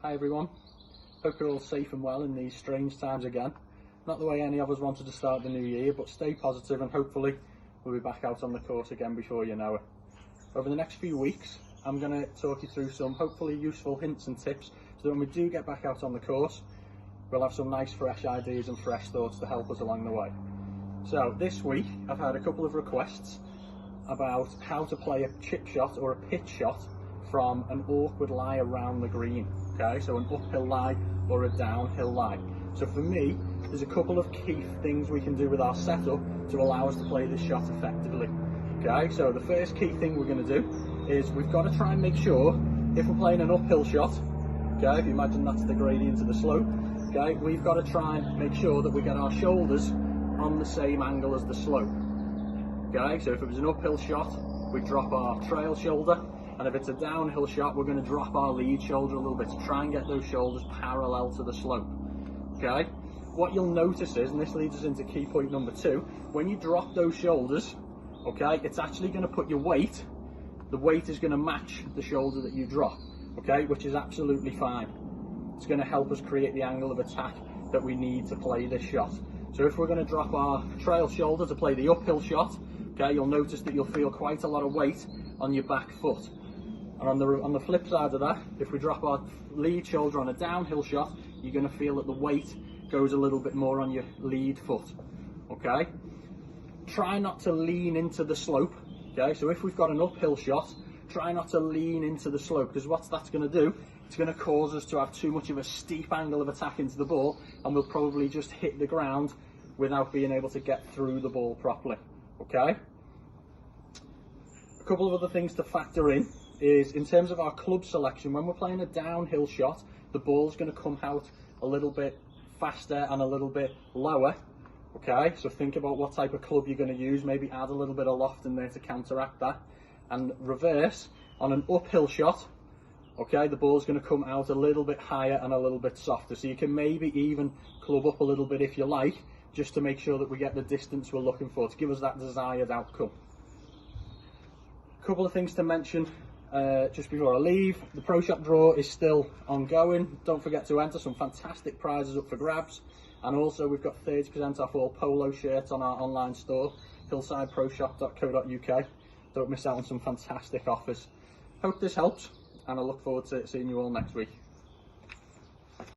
Hi everyone, hope you're all safe and well in these strange times again. Not the way any of us wanted to start the new year, but stay positive and hopefully we'll be back out on the course again before you know it. Over the next few weeks, I'm going to talk you through some hopefully useful hints and tips so that when we do get back out on the course, we'll have some nice fresh ideas and fresh thoughts to help us along the way. So this week, I've had a couple of requests about how to play a chip shot or a pitch shot from an awkward lie around the green. Okay, so an uphill lie or a downhill lie. So for me, there's a couple of key things we can do with our setup to allow us to play this shot effectively. Okay, so the first key thing we're going to do is we've got to try and make sure, if we're playing an uphill shot, okay, if you imagine that's the gradient of the slope, okay, we've got to try and make sure that we get our shoulders on the same angle as the slope. Okay, so if it was an uphill shot, we drop our trail shoulder, and if it's a downhill shot, we're going to drop our lead shoulder a little bit to try and get those shoulders parallel to the slope. Okay, what you'll notice is, and this leads us into key point number 2, when you drop those shoulders, okay, it's actually going to put your weight, the weight is going to match the shoulder that you drop, okay, which is absolutely fine. It's going to help us create the angle of attack that we need to play this shot. So if we're going to drop our trail shoulder to play the uphill shot, okay, you'll notice that you'll feel quite a lot of weight on your back foot. And on the flip side of that, if we drop our lead shoulder on a downhill shot, you're going to feel that the weight goes a little bit more on your lead foot. Okay? Try not to lean into the slope. Okay? So if we've got an uphill shot, try not to lean into the slope, because what that's going to do, it's going to cause us to have too much of a steep angle of attack into the ball, and we'll probably just hit the ground without being able to get through the ball properly. Okay? A couple of other things to factor in is, in terms of our club selection, when we're playing a downhill shot, the ball's going to come out a little bit faster and a little bit lower. Okay, so think about what type of club you're going to use, maybe add a little bit of loft in there to counteract that. And reverse, on an uphill shot, okay, the ball's going to come out a little bit higher and a little bit softer, so you can maybe even club up a little bit if you like, just to make sure that we get the distance we're looking for, to give us that desired outcome. A couple of things to mention just before I leave. The Pro Shop draw is still ongoing. Don't forget to enter, some fantastic prizes up for grabs. And also we've got 30% off all polo shirts on our online store, hillsideproshop.co.uk. Don't miss out on some fantastic offers. Hope this helps, and I look forward to seeing you all next week.